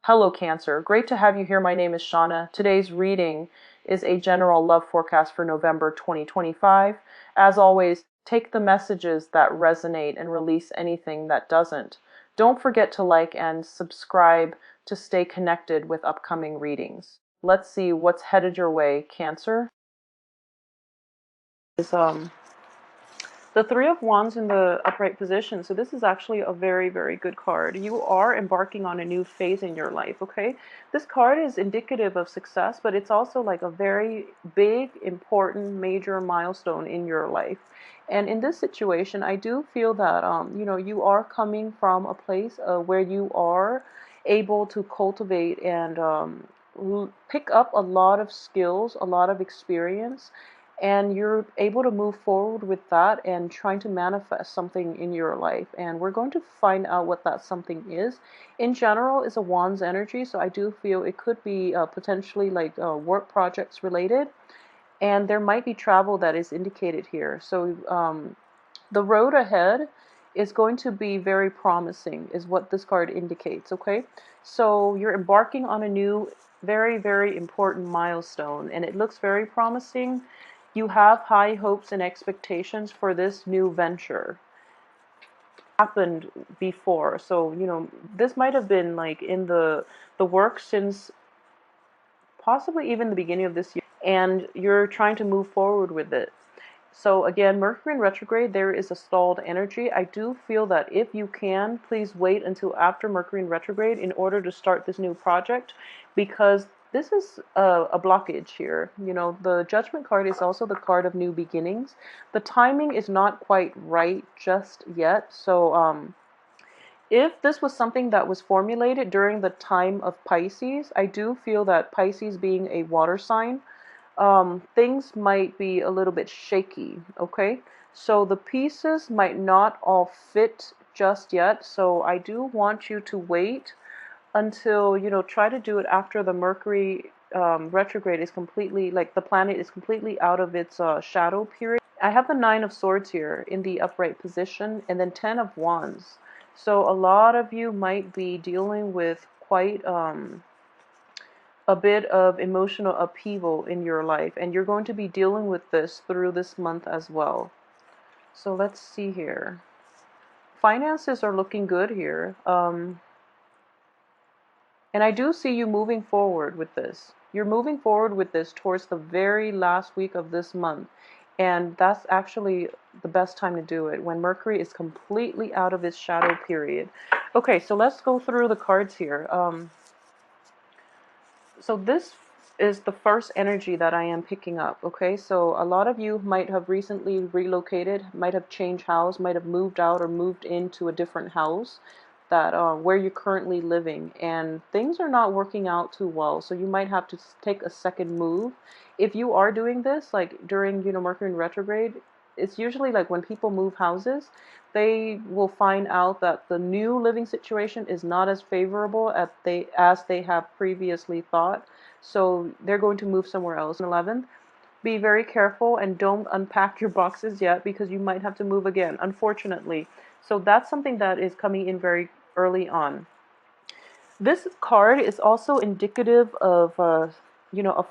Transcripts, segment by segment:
Hello Cancer, great to have you here. My name is Shauna. Today's reading is a general love forecast for November 2025. As always, take the messages that resonate and release anything that doesn't. Don't forget to like and subscribe to stay connected with upcoming readings. Let's see what's headed your way, Cancer. Is the Three of Wands in the upright position. So this is actually a very, very good card. You are embarking on a new phase in your life, okay? This card is indicative of success, but it's also like a very big, important, major milestone in your life. And in this situation, I do feel that, you are coming from a place where you are able to cultivate and pick up a lot of skills, a lot of experience, and you're able to move forward with that and trying to manifest something in your life. And we're going to find out what that something is. In general, it's a Wands energy, so I do feel it could be potentially like work projects related, and there might be travel that is indicated here. So the road ahead is going to be very promising, is what this card indicates, okay? So you're embarking on a new, very, very important milestone, and it looks very promising. You have high hopes and expectations for this new venture. Happened before, so this might have been like in the work since possibly even the beginning of this year, and you're trying to move forward with it. So again, Mercury in retrograde, there is a stalled energy. I do feel that if you can, please wait until after Mercury in retrograde in order to start this new project, because this is a blockage here. The Judgment card is also the card of new beginnings. The timing is not quite right just yet. So if this was something that was formulated during the time of Pisces, I do feel that Pisces being a water sign, things might be a little bit shaky, okay? So the pieces might not all fit just yet. So I do want you to wait until, try to do it after the Mercury retrograde is completely, like the planet is completely out of its shadow period. I have the Nine of Swords here in the upright position, and then 10 of Wands. So a lot of you might be dealing with quite a bit of emotional upheaval in your life, and you're going to be dealing with this through this month as well. So let's see here. Finances are looking good here. And I do see you moving forward with this. You're moving forward with this towards the very last week of this month. And that's actually the best time to do it, when Mercury is completely out of its shadow period. Okay, so let's go through the cards here. So this is the first energy that I am picking up, okay? So a lot of you might have recently relocated, might have changed house, might have moved out or moved into a different house that where you're currently living, and things are not working out too well. So you might have to take a second move. If you are doing this, like during, Mercury in retrograde, it's usually like when people move houses, they will find out that the new living situation is not as favorable as they have previously thought. So they're going to move somewhere else. 11th, be very careful and don't unpack your boxes yet, because you might have to move again, unfortunately. So that's something that is coming in very early on. This card is also indicative of a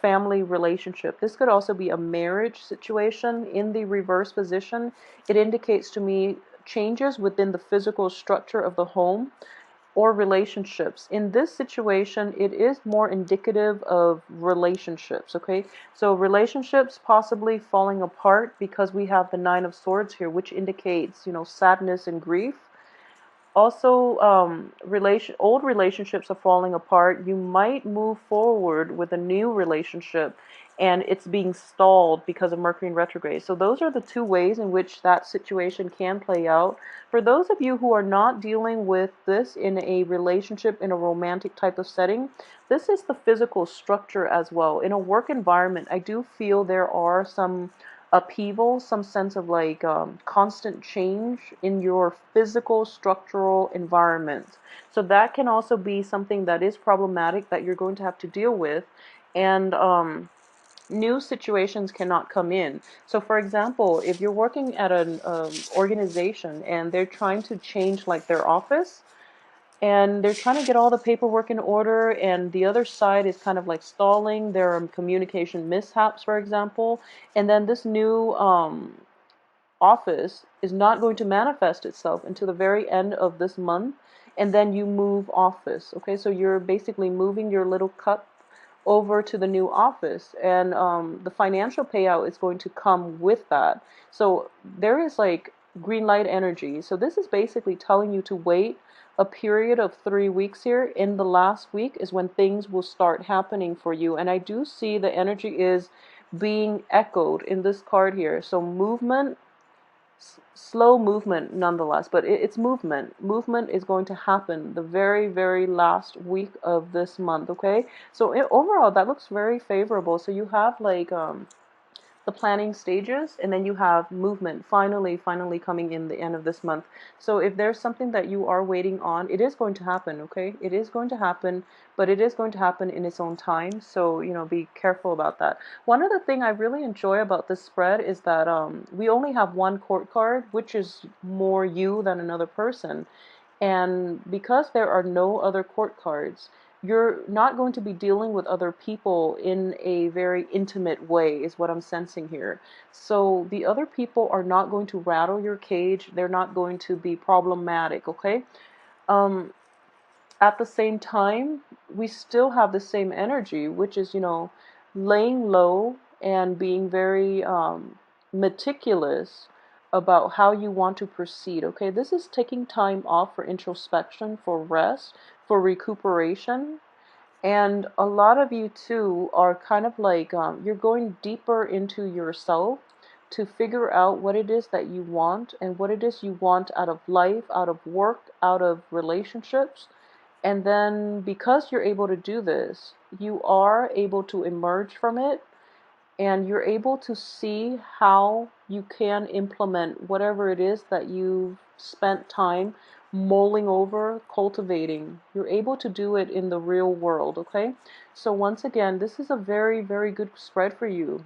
family relationship. This could also be a marriage situation. In the reverse position, it indicates to me changes within the physical structure of the home or relationships. In this situation, it is more indicative of relationships, okay? So relationships possibly falling apart, because we have the Nine of Swords here, which indicates, sadness and grief. Also, old relationships are falling apart. You might move forward with a new relationship, and it's being stalled because of Mercury in retrograde. So those are the two ways in which that situation can play out. For those of you who are not dealing with this in a relationship, in a romantic type of setting, this is the physical structure as well. In a work environment, I do feel there are some upheaval, some sense of like constant change in your physical structural environment. So that can also be something that is problematic that you're going to have to deal with, and new situations cannot come in. So for example, if you're working at an organization and they're trying to change like their office, and they're trying to get all the paperwork in order, and the other side is kind of like stalling. There are communication mishaps, for example, and then this new office is not going to manifest itself until the very end of this month, and then you move office. Okay, so you're basically moving your little cup over to the new office, and the financial payout is going to come with that. So there is like green light energy. So this is basically telling you to wait a period of 3 weeks here. In the last week is when things will start happening for you, and I do see the energy is being echoed in this card here. So movement, slow movement nonetheless, but it's movement. Movement is going to happen the very, very last week of this month, okay? So overall, that looks very favorable. So you have like the planning stages, and then you have movement finally coming in the end of this month. So if there's something that you are waiting on, it is going to happen, okay? It is going to happen, but it is going to happen in its own time. So, be careful about that. One other thing I really enjoy about this spread is that we only have one court card, which is more you than another person. And because there are no other court cards, you're not going to be dealing with other people in a very intimate way, is what I'm sensing here. So the other people are not going to rattle your cage. They're not going to be problematic, okay? Um, at the same time, we still have the same energy, which is, laying low and being very meticulous about how you want to proceed. Okay, this is taking time off for introspection, for rest, for recuperation. And a lot of you too are kind of like you're going deeper into yourself to figure out what it is that you want, and what it is you want out of life, out of work, out of relationships. And then because you're able to do this, you are able to emerge from it, and you're able to see how you can implement whatever it is that you've spent time mulling over, cultivating. You're able to do it in the real world, okay? So once again, this is a very, very good spread for you.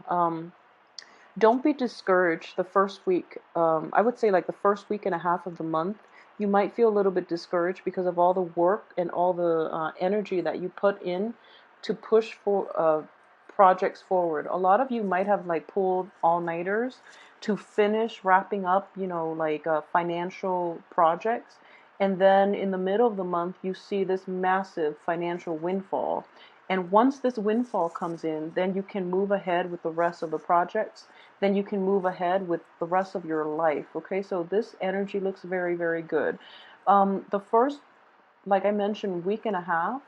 Don't be discouraged the first week. I would say like the first week and a half of the month, you might feel a little bit discouraged because of all the work and all the energy that you put in to push for projects forward. A lot of you might have like pulled all-nighters to finish wrapping up, like financial projects. And then in the middle of the month, you see this massive financial windfall. And once this windfall comes in, then you can move ahead with the rest of the projects. Then you can move ahead with the rest of your life. Okay, so this energy looks very, very good. The first, like I mentioned, week and a half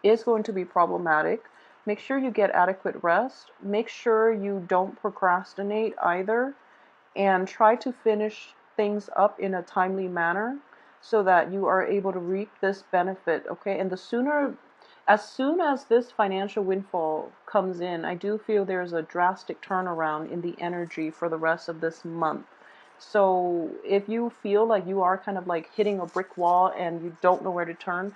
is going to be problematic. Make sure you get adequate rest. Make sure you don't procrastinate either. And try to finish things up in a timely manner so that you are able to reap this benefit, okay? And as soon as this financial windfall comes in, I do feel there's a drastic turnaround in the energy for the rest of this month. So if you feel like you are kind of like hitting a brick wall and you don't know where to turn,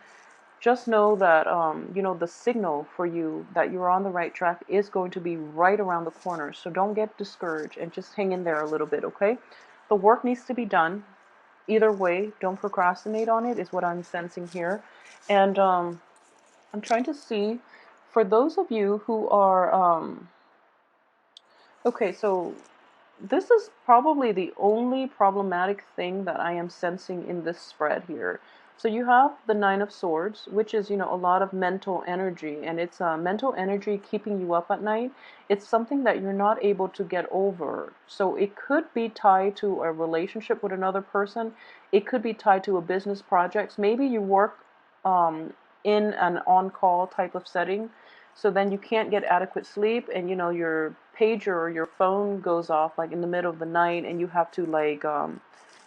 just know that the signal for you that you're on the right track is going to be right around the corner. So don't get discouraged and just hang in there a little bit, okay? The work needs to be done. Either way, don't procrastinate on it, is what I'm sensing here. And I'm trying to see, for those of you who are okay, so this is probably the only problematic thing that I am sensing in this spread here. So you have the Nine of Swords, which is, a lot of mental energy, and it's mental energy keeping you up at night. It's something that you're not able to get over. So it could be tied to a relationship with another person. It could be tied to a business project. Maybe you work in an on-call type of setting, so then you can't get adequate sleep, and your pager or your phone goes off like in the middle of the night, and you have to like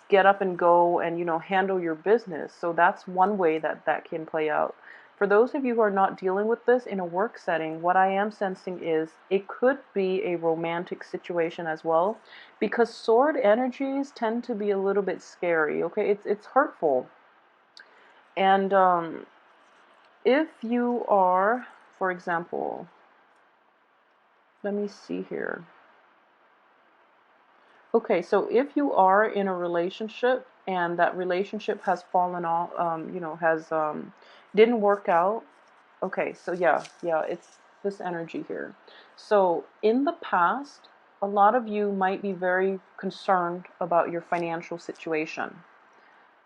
get up and go and handle your business. So that's one way that that can play out. For those of you who are not dealing with this in a work setting, what I am sensing is it could be a romantic situation as well, because sword energies tend to be a little bit scary, okay? It's hurtful. And if you are, for example, let me see here. Okay, so if you are in a relationship and that relationship has fallen off, has didn't work out. Okay, so yeah, it's this energy here. So in the past, a lot of you might be very concerned about your financial situation.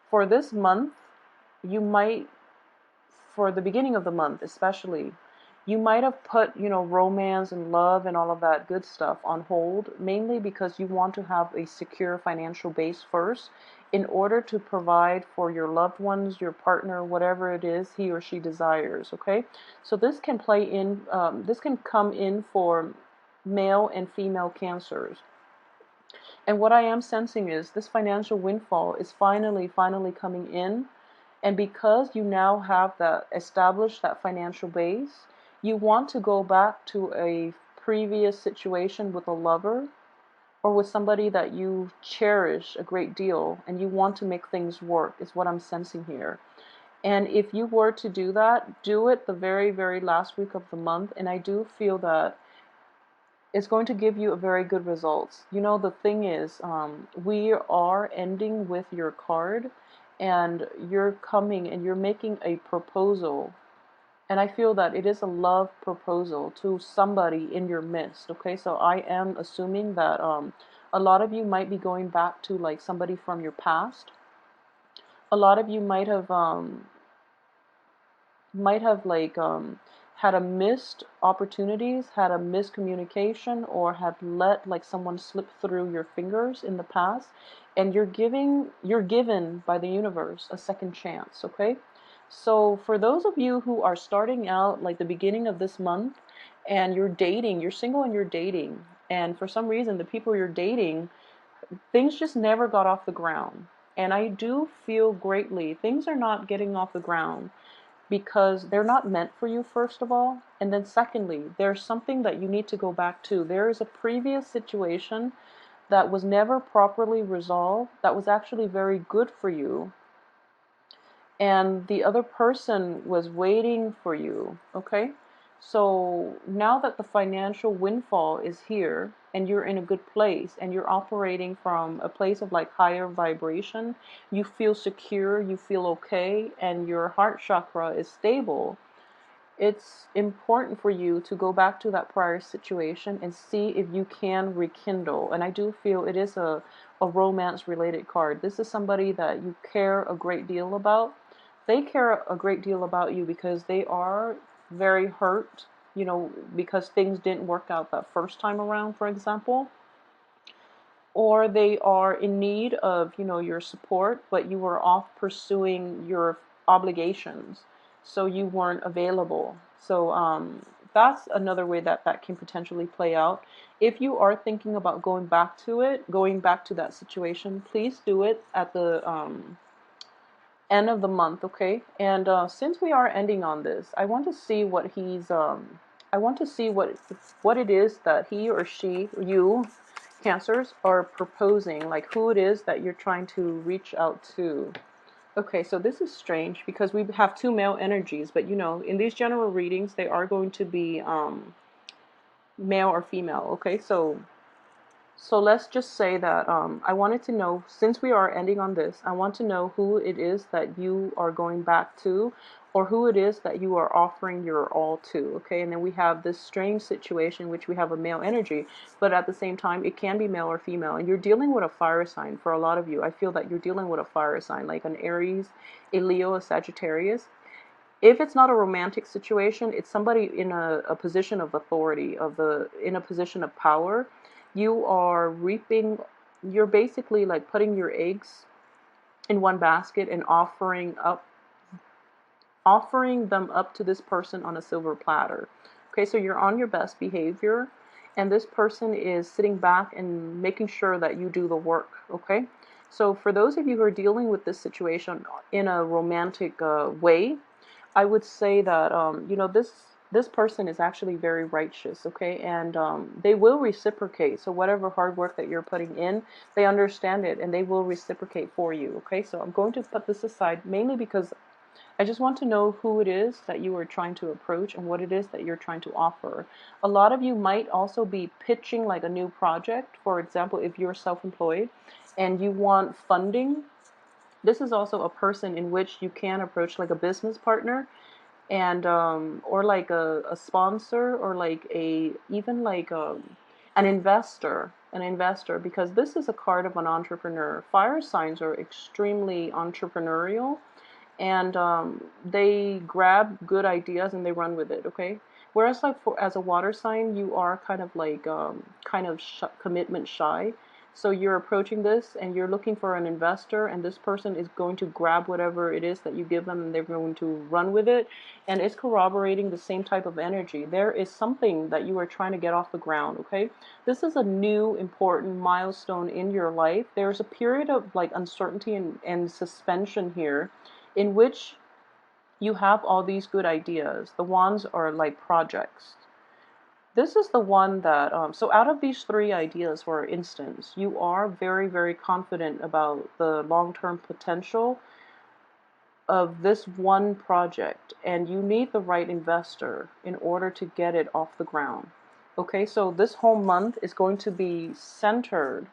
For this month, you might, for the beginning of the month especially, you might have put, romance and love and all of that good stuff on hold, mainly because you want to have a secure financial base first in order to provide for your loved ones, your partner, whatever it is he or she desires, okay? So this can come in for male and female cancers. And what I am sensing is this financial windfall is finally coming in. And because you now have that established that financial base, you want to go back to a previous situation with a lover or with somebody that you cherish a great deal and you want to make things work, is what I'm sensing here. And if you were to do that, do it the very, very last week of the month. And I do feel that it's going to give you a very good results. The thing is, we are ending with your card, and you're coming and you're making a proposal. And I feel that it is a love proposal to somebody in your midst. Okay, so I am assuming that a lot of you might be going back to like somebody from your past. A lot of you might have like had a missed opportunities, had a miscommunication, or had let like someone slip through your fingers in the past, and you're given by the universe a second chance, okay? So for those of you who are starting out like the beginning of this month and you're dating, you're single and you're dating, and for some reason the people you're dating, things just never got off the ground. And I do feel greatly things are not getting off the ground because they're not meant for you, first of all. And then secondly, there's something that you need to go back to. There is a previous situation that was never properly resolved that was actually very good for you. And the other person was waiting for you, okay? So now that the financial windfall is here and you're in a good place and you're operating from a place of like higher vibration, you feel secure, you feel okay, and your heart chakra is stable. It's important for you to go back to that prior situation and see if you can rekindle. And I do feel it is a romance related card. This is somebody that you care a great deal about. They care a great deal about you because they are very hurt, because things didn't work out that first time around, for example. Or they are in need of, your support, but you were off pursuing your obligations, so you weren't available. So that's another way that that can potentially play out. If you are thinking about going back to that situation, please do it at the end of the month, okay? And since we are ending on this, I want to see what it is that he or she, you, cancers, are proposing, like who it is that you're trying to reach out to. Okay, so this is strange because we have two male energies, but in these general readings, they are going to be male or female, okay? So let's just say that I wanted to know, since we are ending on this, I want to know who it is that you are going back to, or who it is that you are offering your all to, okay? And then we have this strange situation, which we have a male energy, but at the same time, it can be male or female. And you're dealing with a fire sign for a lot of you. I feel that you're dealing with a fire sign, like an Aries, a Leo, a Sagittarius. If it's not a romantic situation, it's somebody in a position of authority, in a position of power. You're basically like putting your eggs in one basket and offering them up to this person on a silver platter. Okay, so you're on your best behavior, and this person is sitting back and making sure that you do the work, okay? So for those of you who are dealing with this situation in a romantic way, I would say that this person is actually very righteous, okay, and they will reciprocate. So whatever hard work that you're putting in, they understand it and they will reciprocate for you, okay. So I'm going to put this aside mainly because I just want to know who it is that you are trying to approach and what it is that you're trying to offer. A lot of you might also be pitching like a new project. For example, if you're self-employed and you want funding, this is also a person in which you can approach, like a business partner, and or like a sponsor, or like a even like an investor, because this is a card of an entrepreneur. Fire signs are extremely entrepreneurial, and they grab good ideas and they run with it. Okay, whereas like as a water sign, you are kind of like commitment shy. So you're approaching this and you're looking for an investor, and this person is going to grab whatever it is that you give them and they're going to run with it. And it's corroborating the same type of energy. There is something that you are trying to get off the ground. Okay, this is a new important milestone in your life. There's a period of like uncertainty and suspension here, in which you have all these good ideas. The ones are like projects. This is the one that, so out of these three ideas, for instance, you are very, very confident about the long-term potential of this one project, and you need the right investor in order to get it off the ground. Okay, so this whole month is going to be centered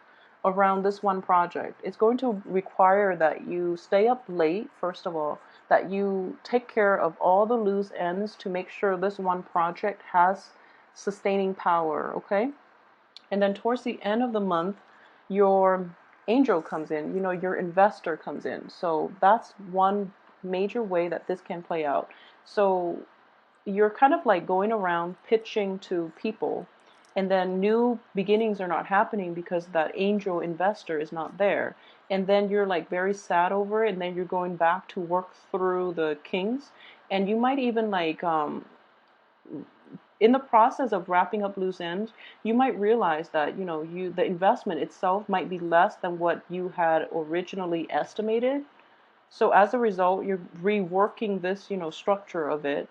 around this one project. It's going to require that you stay up late, first of all, that you take care of all the loose ends to make sure this one project has sustaining power, okay? And then towards the end of the month, your angel comes in, your investor comes in. So that's one major way that this can play out. So you're kind of like going around pitching to people, and then new beginnings are not happening because that angel investor is not there. And then you're like very sad over it, and then you're going back to work through the kings. And you might even like in the process of wrapping up loose ends, you might realize that the investment itself might be less than what you had originally estimated. So as a result, you're reworking this structure of it,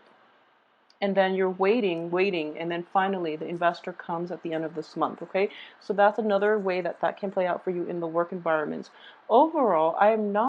and then you're waiting, and then finally the investor comes at the end of this month. Okay, so that's another way that can play out for you in the work environments. Overall, I am not